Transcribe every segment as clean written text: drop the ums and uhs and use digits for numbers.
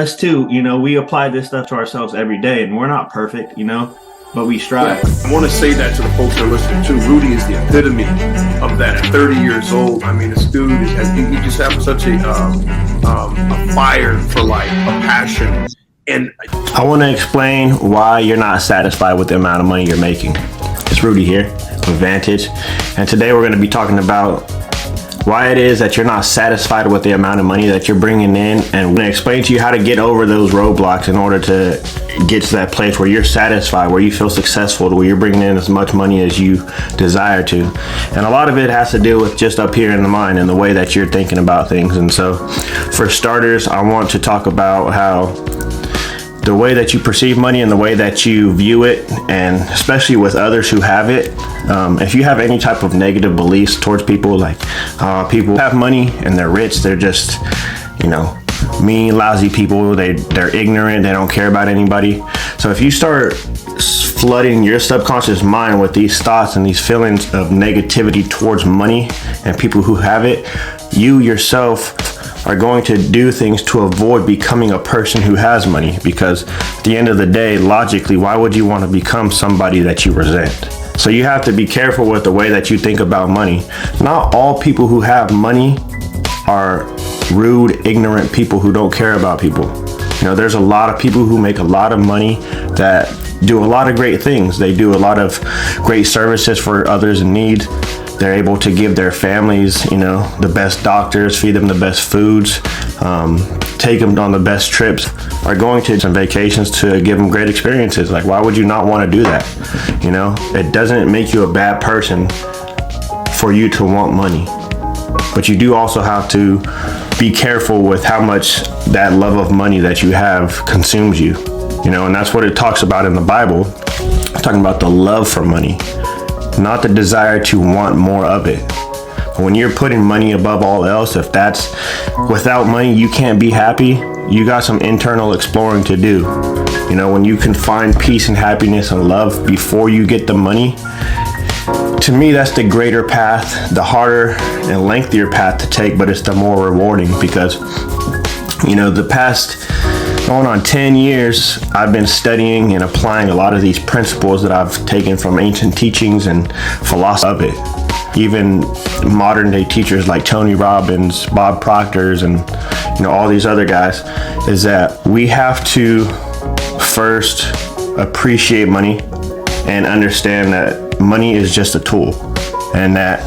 us too, we apply this stuff to ourselves every day, and we're not perfect, but we strive. I want to say that to the folks that are listening too. Rudy is the epitome of that. At 30 years old, I mean, this dude he just has such a fire for life, a passion. And I want to explain why you're not satisfied with the amount of money you're making. It's Rudy here with Vantage, and today we're going to be talking about why it is that you're not satisfied with the amount of money that you're bringing in, and we're going to explain to you how to get over those roadblocks in order to get to that place where you're satisfied, where you feel successful, where you're bringing in as much money as you desire to. And a lot of it has to do with just up here in the mind and the way that you're thinking about things. And so for starters, I want to talk about how the way that you perceive money and the way that you view it, and especially with others who have it, if you have any type of negative beliefs towards people, like people have money and they're rich, they're just, mean, lousy people, they're ignorant, they don't care about anybody. So if you start flooding your subconscious mind with these thoughts and these feelings of negativity towards money and people who have it, you yourself are going to do things to avoid becoming a person who has money, because at the end of the day, logically, why would you want to become somebody that you resent? So you have to be careful with the way that you think about money. Not all people who have money are rude, ignorant people who don't care about people. There's a lot of people who make a lot of money that do a lot of great things. They do a lot of great services for others in need. They're able to give their families, the best doctors, feed them the best foods, take them on the best trips, are going to some vacations to give them great experiences. Like, why would you not want to do that? It doesn't make you a bad person for you to want money. But you do also have to be careful with how much that love of money that you have consumes you. And that's what it talks about in the Bible. It's talking about the love for money, not the desire to want more of it. When you're putting money above all else, if that's without money, you can't be happy, you got some internal exploring to do. When you can find peace and happiness and love before you get the money, to me, that's the greater path, the harder and lengthier path to take, but it's the more rewarding, because, the past going on 10 years, I've been studying and applying a lot of these principles that I've taken from ancient teachings and philosophy of it. Even modern day teachers like Tony Robbins, Bob Proctor's, and all these other guys, is that we have to first appreciate money and understand that money is just a tool, and that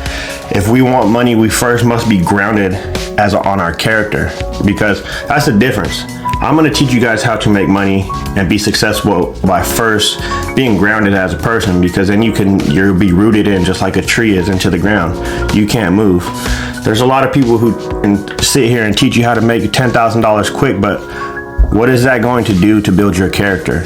if we want money, we first must be grounded on our character, because that's the difference. I'm going to teach you guys how to make money and be successful by first being grounded as a person, because then you'll be rooted in, just like a tree is into the ground. You can't move. There's a lot of people who can sit here and teach you how to make $10,000 quick, but what is that going to do to build your character?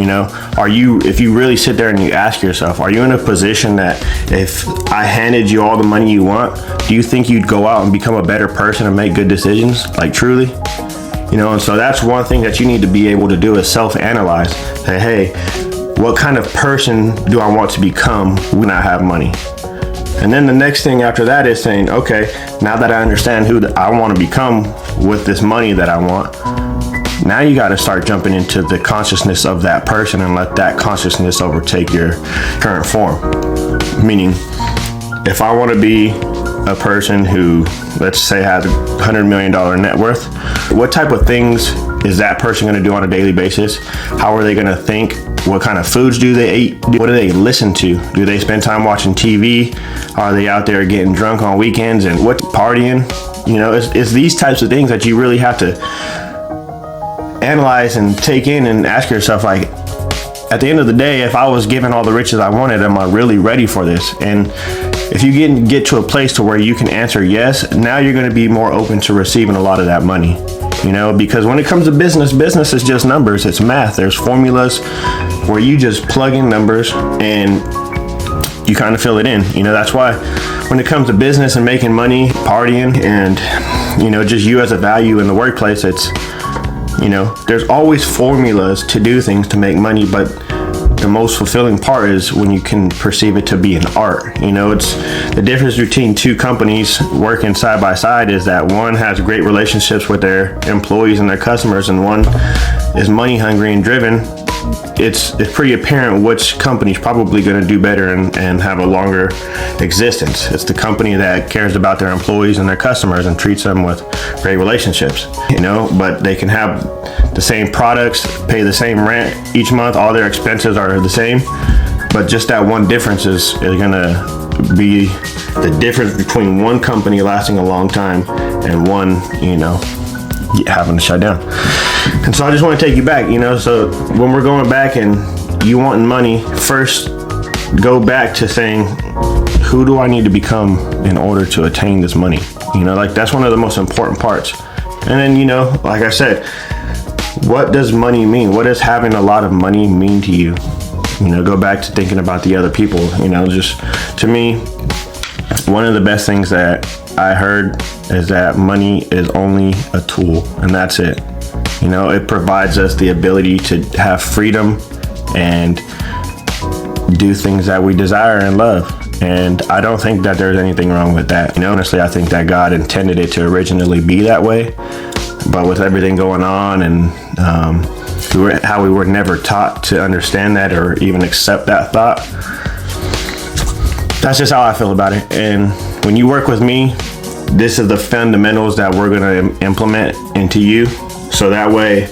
If you really sit there and you ask yourself, are you in a position that if I handed you all the money you want, do you think you'd go out and become a better person and make good decisions? Like, truly? And so that's one thing that you need to be able to do, is self-analyze. Say, hey, what kind of person do I want to become when I have money? And then the next thing after that is saying, okay, now that I understand who I want to become with this money that I want, now you got to start jumping into the consciousness of that person and let that consciousness overtake your current form. Meaning, if I want to be a person who, let's say, has a $100 million net worth, what type of things is that person going to do on a daily basis? How are they going to think? What kind of foods do they eat? What do they listen to? Do they spend time watching TV? Are they out there getting drunk on weekends and partying? It's these types of things that you really have to analyze and take in and ask yourself, like, at the end of the day, if I was given all the riches I wanted, am I really ready for this? And if you get to a place to where you can answer yes, now you're going to be more open to receiving a lot of that money. Because when it comes to business is just numbers. It's math. There's formulas where you just plug in numbers and you kind of fill it in. That's why when it comes to business and making money, partying, and, just you as a value in the workplace, it's, there's always formulas to do things to make money, but the most fulfilling part is when you can perceive it to be an art. It's the difference between two companies working side by side is that one has great relationships with their employees and their customers, and one is money hungry and driven. It's pretty apparent which company's probably going to do better and have a longer existence. It's the company that cares about their employees and their customers and treats them with great relationships, but they can have the same products, pay the same rent each month, all their expenses are the same, but just that one difference is going to be the difference between one company lasting a long time and one, having to shut down. And so I just want to take you back, so when we're going back and you wanting money, first go back to saying, who do I need to become in order to attain this money? That's one of the most important parts. And then, like I said, what does money mean? What does having a lot of money mean to you? Go back to thinking about the other people, just to me, one of the best things that I heard is that money is only a tool, and that's it. It provides us the ability to have freedom and do things that we desire and love. And I don't think that there's anything wrong with that. Honestly, I think that God intended it to originally be that way. But with everything going on and how we were never taught to understand that or even accept that thought, that's just how I feel about it. And when you work with me, this is the fundamentals that we're going to implement into you. So that way,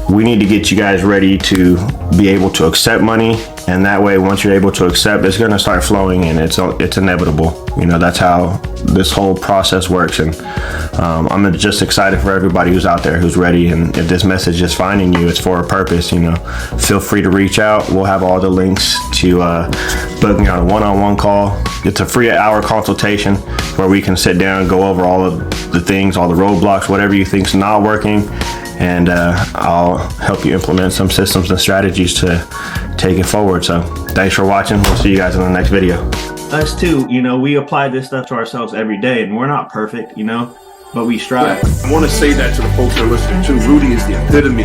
we need to get you guys ready to be able to accept money. And that way, once you're able to accept, it's going to start flowing, and it's inevitable. That's how this whole process works. And I'm just excited for everybody who's out there who's ready. And if this message is finding you, it's for a purpose. Feel free to reach out. We'll have all the links to booking out a one-on-one call. It's a free hour consultation where we can sit down and go over all of the things, all the roadblocks, whatever you think's not working. And I'll help you implement some systems and strategies to take it forward. So thanks for watching. We'll see you guys in the next video. Us too, we apply this stuff to ourselves every day, and we're not perfect, but we strive. I want to say that to the folks that are listening too. Rudy is the epitome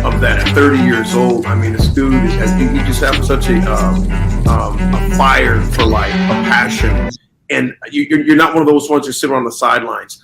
of that. At 30 years old, this dude he just has such a fire for life, a passion, and you're not one of those ones who sit on the sidelines.